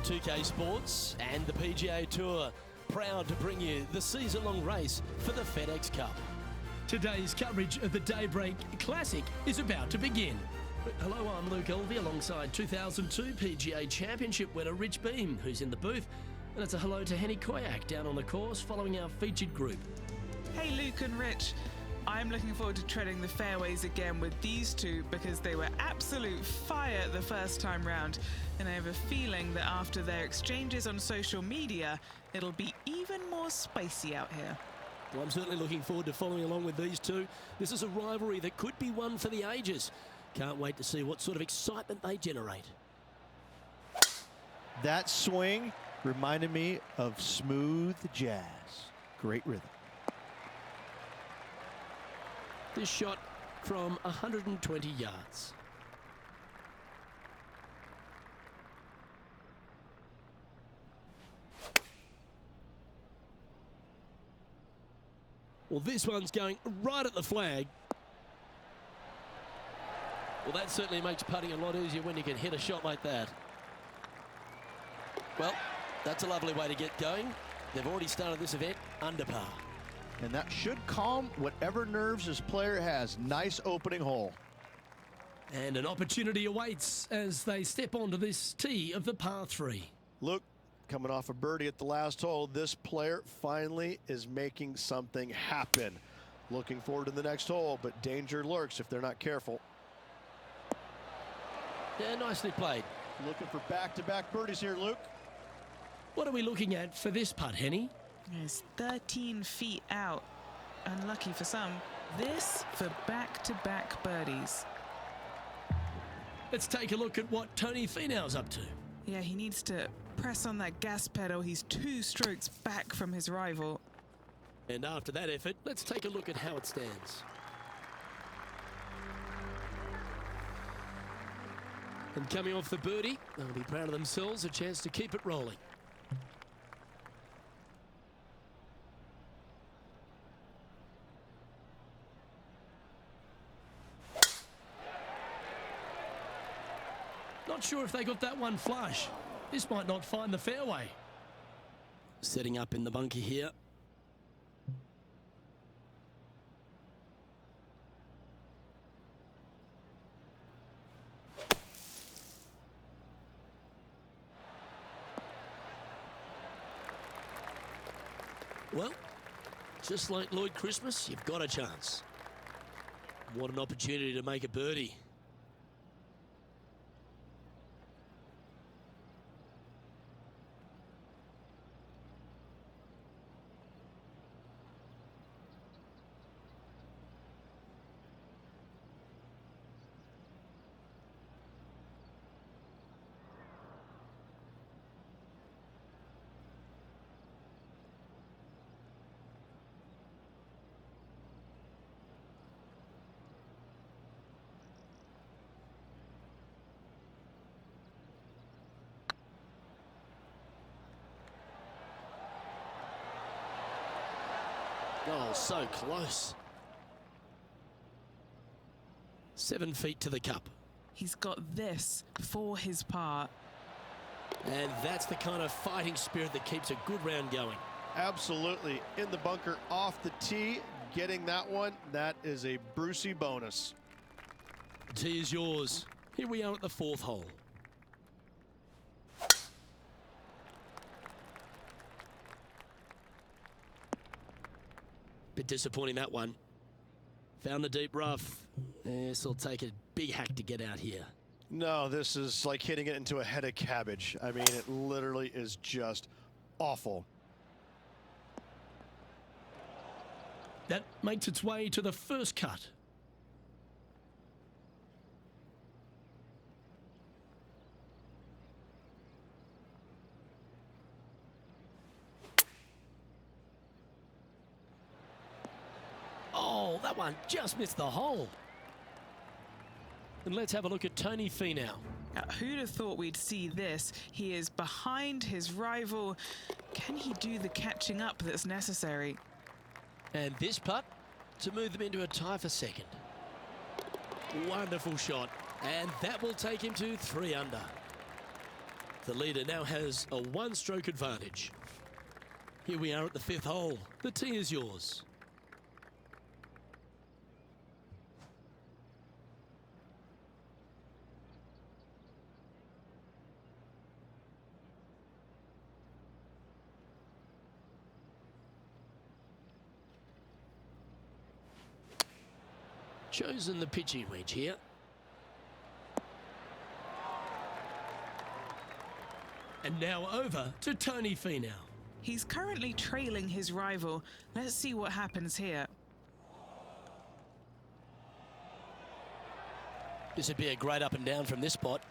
2K Sports and the PGA Tour, proud to bring you the season-long race for the FedEx Cup. Today's coverage of the Daybreak Classic is about to begin. Hello, I'm Luke Elvey alongside 2002 PGA Championship winner Rich Beam, who's in the booth. And it's a hello to Henny Koyak down on the course following our featured group. Hey Luke and Rich, I'm looking forward to treading the fairways again with these two because they were absolute fire the first time round, and I have a feeling that after their exchanges on social media, it'll be even more spicy out here. Well, I'm certainly looking forward to following along with these two. This is a rivalry that could be one for the ages. Can't wait to see what sort of excitement they generate. That swing reminded me of smooth jazz. Great rhythm. This shot from 120 yards. Well, this one's going right at the flag. Well, that certainly makes putting a lot easier when you can hit a shot like that. Well, that's a lovely way to get going. They've already started this event under par. And that should calm whatever nerves this player has. Nice opening hole. And an opportunity awaits as they step onto this tee of the par 3. Luke, coming off a birdie at the last hole, this player finally is making something happen. Looking forward to the next hole, but danger lurks if they're not careful. Yeah, nicely played. Looking for back-to-back birdies here, Luke. What are we looking at for this putt, Henny? It's 13 feet out. Unlucky for some. This for back-to-back birdies. Let's take a look at what Tony Finau's up to. Yeah, he needs to press on that gas pedal. He's 2 strokes back from his rival. And after that effort, let's take a look at how it stands. And coming off the birdie, they'll be proud of themselves, a chance to keep it rolling. Not sure if they got that one flush. This might not find the fairway. Setting up in the bunker here. Well, just like Lloyd Christmas, you've got a chance. What an opportunity to make a birdie. Oh, so close. 7 feet to the cup. He's got this for his part. And that's the kind of fighting spirit that keeps a good round going. Absolutely. In the bunker off the tee, getting that one, that is a Brucey bonus. The tee is yours. Here we are at the 4th hole. Bit disappointing, that one. Found the deep rough. This will take a big hack to get out here. No, this is like hitting it into a head of cabbage. I mean, it literally is just awful. That makes its way to the first cut. Oh, that one just missed the hole. And let's have a look at Tony Finau. Who'd have thought we'd see this? He is behind his rival. Can he do the catching up that's necessary? And this putt to move them into a tie for second. Wonderful shot. And that will take him to 3 under. The leader now has a one-stroke advantage. Here we are at the 5th hole. The tee is yours. Chosen the pitching wedge here. And now over to Tony Finau. He's currently trailing his rival. Let's see what happens here. This would be a great up and down from this spot.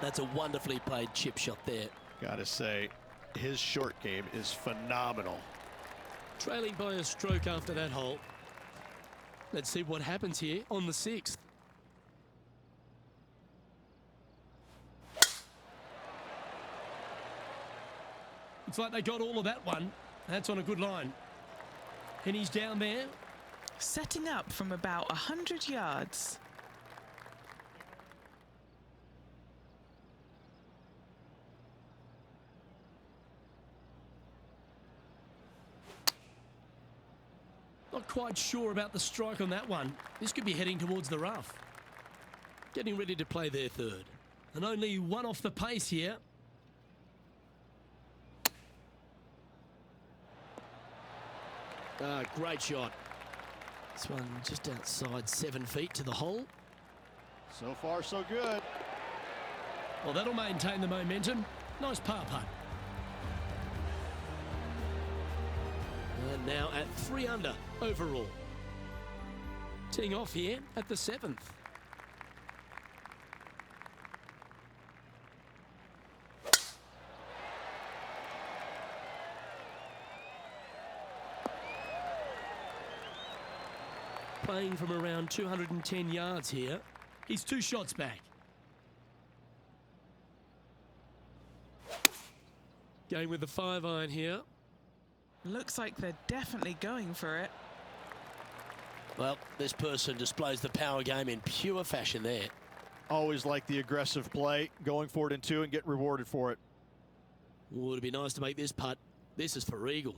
That's a wonderfully played chip shot there. Gotta say, his short game is phenomenal. Trailing by a stroke after that hole. Let's see what happens here on the 6th. Looks like they got all of that one. That's on a good line. And he's down there. Setting up from about 100 yards. Not quite sure about the strike on that one. This could be heading towards the rough. Getting ready to play their 3rd. And only one off the pace here. Great shot. This one just outside 7 feet to the hole. So far, so good. Well, that'll maintain the momentum. Nice par putt. And now at 3 under overall. Teeing off here at the 7th. Playing from around 210 yards here. He's 2 shots back. Going with the 5-iron here. Looks like they're definitely going for it. Well, this person displays the power game in pure fashion there. Always like the aggressive play, going for it in 2 and get rewarded for it. Would it be nice to make this putt? This is for eagle.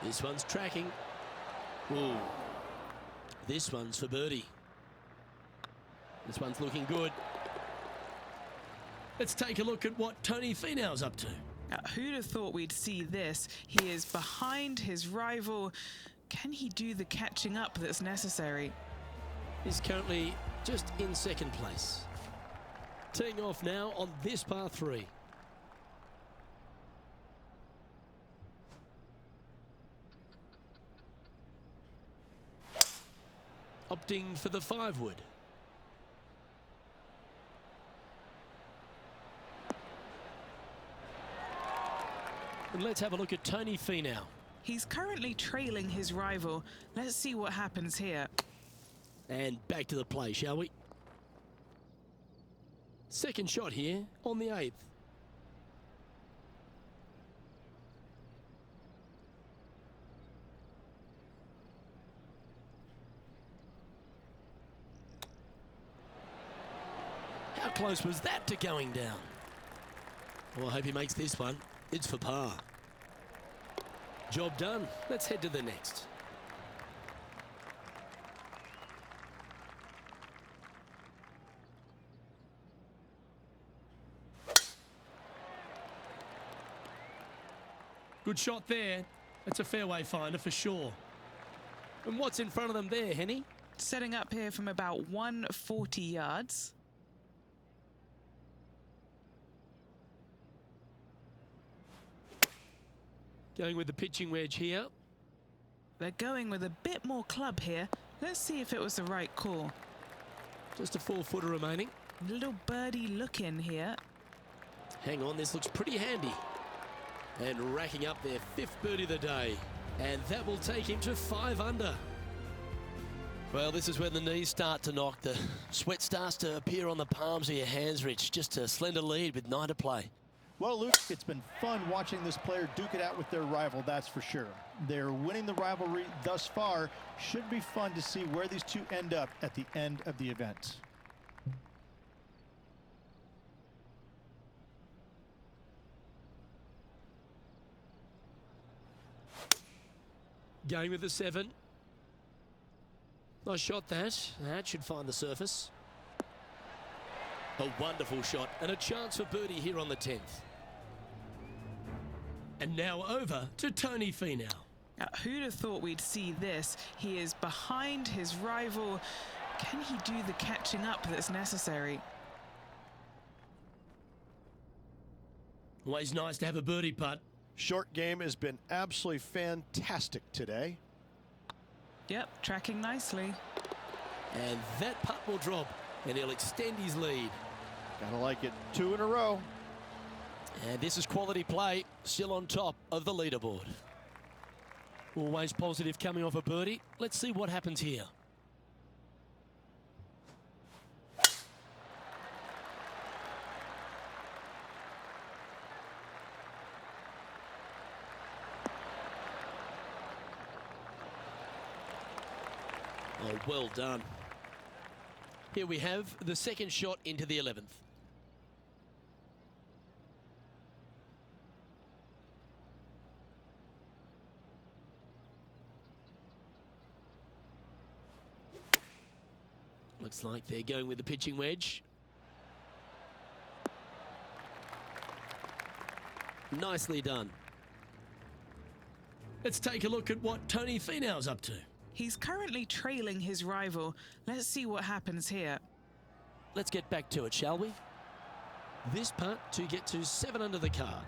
This one's tracking. Ooh. This one's for birdie. This one's looking good. Let's take a look at what Tony Finau's up to. Who'd have thought we'd see this? He is behind his rival. Can he do the catching up that's necessary? He's currently just in 2nd place. Teeing off now on this par 3. Opting for the 5-wood. And let's have a look at Tony Finau. He's currently trailing his rival. Let's see what happens here. And back to the play, shall we? 2nd shot here on the 8th. How close was that to going down? Well, I hope he makes this one. It's for par. Job done. Let's head to the next. Good shot there. That's a fairway finder for sure. And what's in front of them there, Henny? Setting up here from about 140 yards. Going with the pitching wedge here. They're going with a bit more club here. Let's see if it was the right call. Just a 4-footer remaining. Little birdie look in here. Hang on, this looks pretty handy. And racking up their 5th birdie of the day. And that will take him to 5 under. Well, this is when the knees start to knock. The sweat starts to appear on the palms of your hands, Rich. Just a slender lead with 9 to play. Well, Luke, it's been fun watching this player duke it out with their rival, that's for sure. They're winning the rivalry thus far. Should be fun to see where these two end up at the end of the event. Going with the 7. Nice shot that. That should find the surface. A wonderful shot and a chance for birdie here on the 10th. And now over to Tony Finau. Who'd have thought we'd see this? He is behind his rival. Can he do the catching up that's necessary? Always nice to have a birdie putt. Short game has been absolutely fantastic today. Yep, tracking nicely. And that putt will drop, and he'll extend his lead. Gotta like it. 2 in a row. And this is quality play, still on top of the leaderboard. Always positive coming off a birdie. Let's see what happens here. Oh, well done. Here we have the second shot into the 11th. Looks like they're going with the pitching wedge. Nicely done. Let's take a look at what Tony Finau's up to. He's currently trailing his rival. Let's see what happens here. Let's get back to it, shall we? This putt to get to 7 under the card.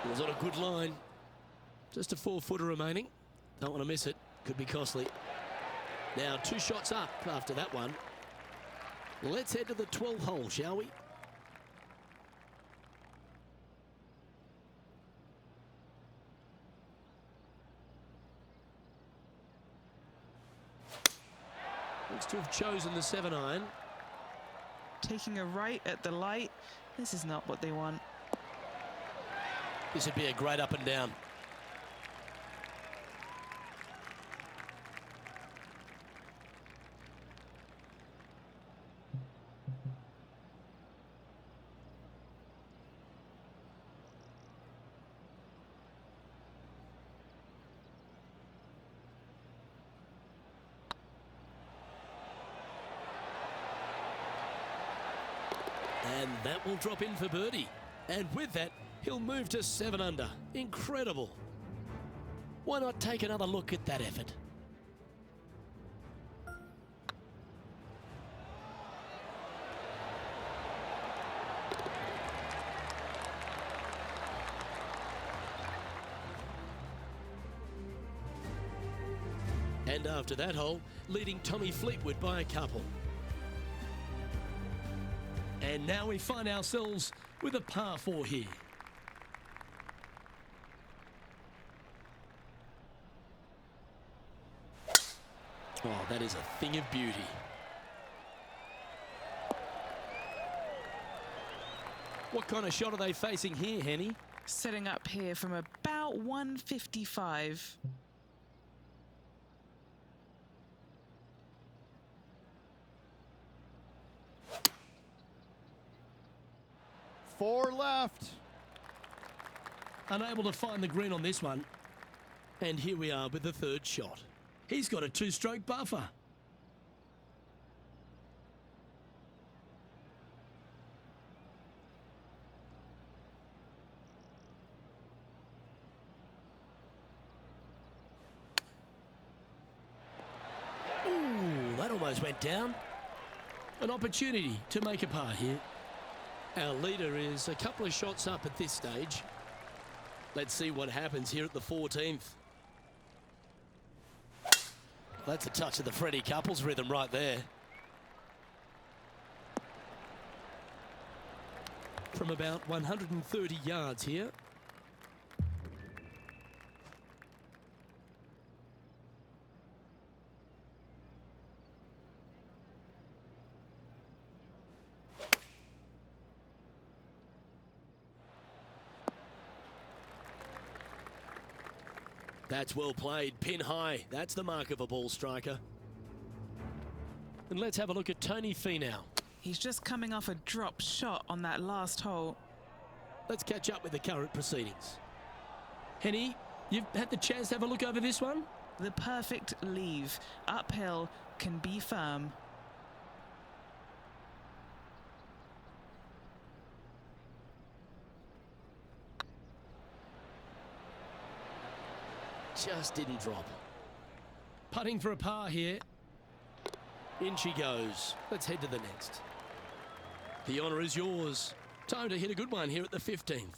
It was on a good line. Just a 4-footer remaining. Don't want to miss it. Could be costly. Now 2 shots up after that one. Let's head to the 12th hole, shall we? Looks to have chosen the 7-iron. Taking a right at the light. This is not what they want. This would be a great up and down. And that will drop in for birdie. And with that, he'll move to 7 under. Incredible. Why not take another look at that effort? And after that hole, leading Tommy Fleetwood by a couple. And now we find ourselves with a par 4 here. Oh, that is a thing of beauty. What kind of shot are they facing here, Henny? Setting up here from about 155. 4 left. Unable to find the green on this one. And here we are with the third shot. He's got a 2-stroke buffer. Ooh, that almost went down. An opportunity to make a par here. Our leader is a couple of shots up at this stage. Let's see what happens here at the 14th. That's a touch of the Freddie Couples rhythm right there. From about 130 yards here. That's well played, pin high. That's the mark of a ball striker. And let's have a look at Tony Finau. He's just coming off a drop shot on that last hole. Let's catch up with the current proceedings. Henny, you've had the chance to have a look over this one? The perfect leave. Uphill, can be firm. Just didn't drop. Putting for a par here. In she goes. Let's head to the next. The honour is yours. Time to hit a good one here at the 15th.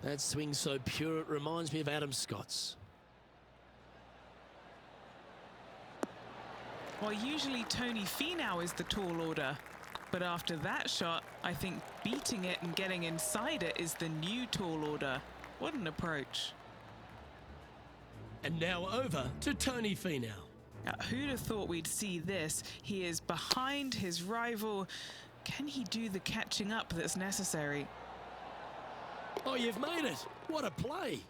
That swing so pure it reminds me of Adam Scott's. Well, usually Tony Finau is the tall order. But after that shot, I think beating it and getting inside it is the new tall order. What an approach. And now over to Tony Finau. Who'd have thought we'd see this? He is behind his rival. Can he do the catching up that's necessary? Oh, you've made it. What a play.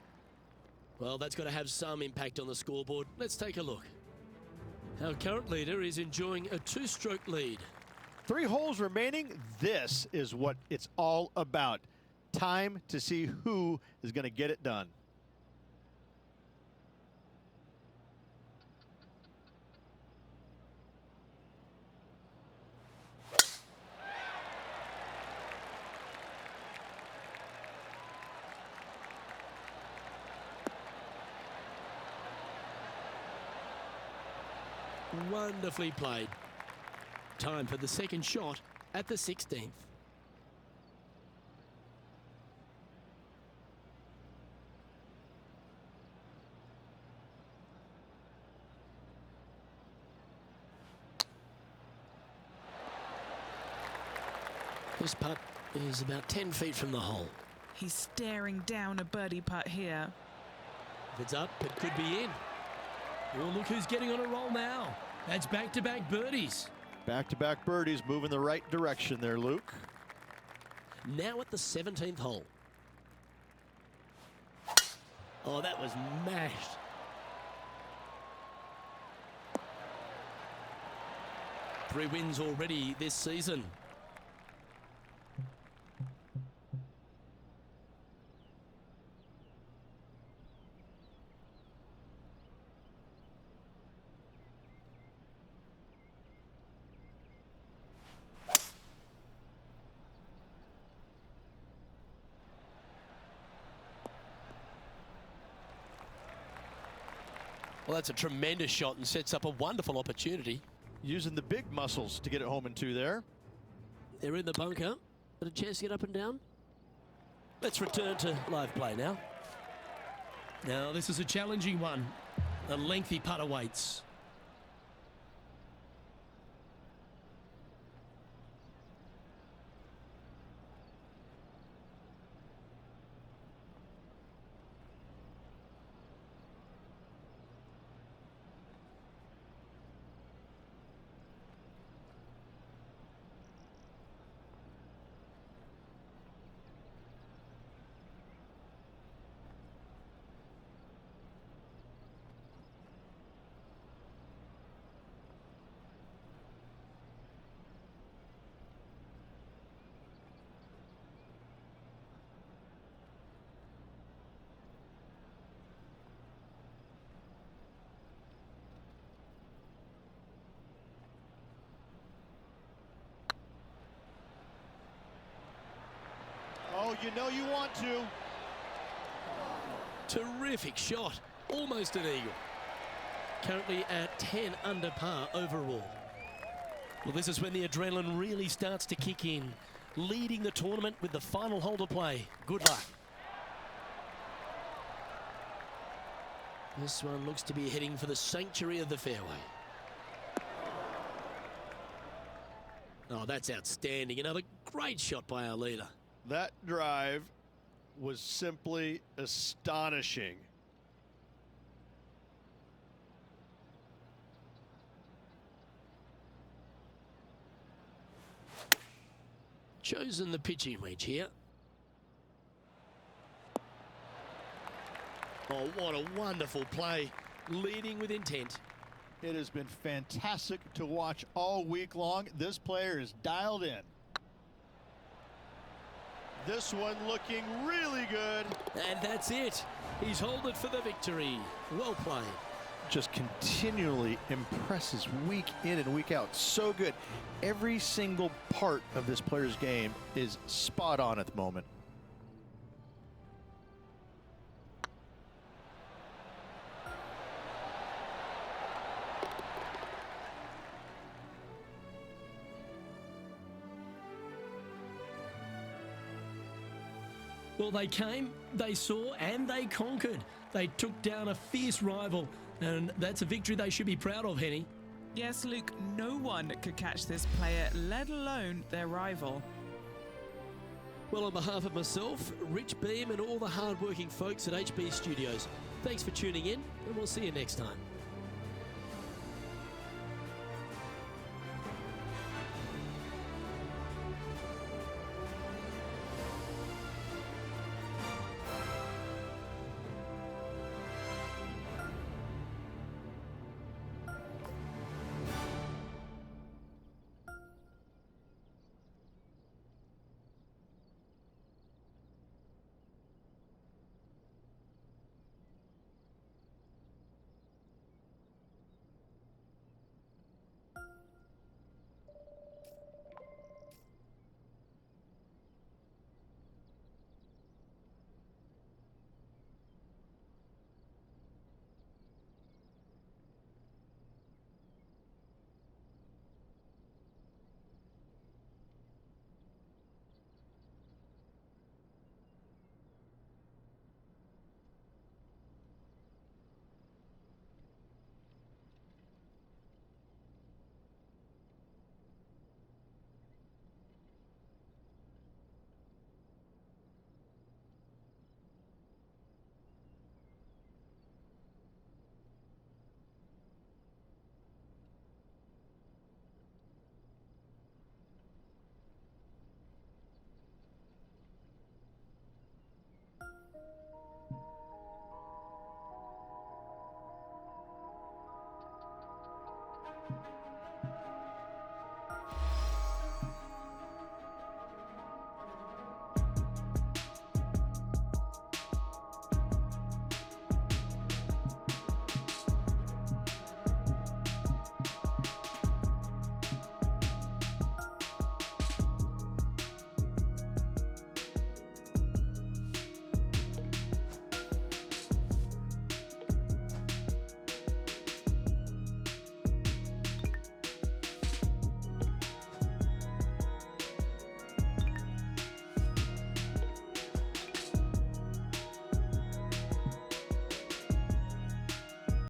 Well, that's got to have some impact on the scoreboard. Let's take a look. Our current leader is enjoying a 2-stroke lead. 3 holes remaining. This is what it's all about. Time to see who is going to get it done. Wonderfully played. Time for the second shot at the 16th. This putt is about 10 feet from the hole. He's staring down a birdie putt here. If it's up, it could be in. Oh, look who's getting on a roll now. That's back-to-back birdies. Back-to-back birdies, moving the right direction there, Luke. Now at the 17th hole. Oh, that was mashed. Three wins already this season. Well, that's a tremendous shot and sets up a wonderful opportunity. Using the big muscles to get it home and two there. They're in the bunker. Got a chance to get up and down. Let's return to live play now. Now, this is a challenging one. A lengthy putt awaits. Oh, you know you want to. Terrific shot. Almost an eagle. Currently at 10 under par overall. Well, this is when the adrenaline really starts to kick in. Leading the tournament with the final hole to play. Good luck. This one looks to be heading for the sanctuary of the fairway. Oh, that's outstanding. Another great shot by our leader. That drive was simply astonishing. Chosen the pitching wedge here. Oh, what a wonderful play. Leading with intent. It has been fantastic to watch all week long. This player is dialed in. This one looking really good. And that's it. He's holed it for the victory. Well played. Just continually impresses week in and week out. So good. Every single part of this player's game is spot on at the moment. Well, they came, they saw, and they conquered. They took down a fierce rival, and that's a victory they should be proud of, Henny. Yes, Luke, no one could catch this player, let alone their rival. Well, on behalf of myself, Rich Beam, and all the hard-working folks at HB Studios, thanks for tuning in, and we'll see you next time.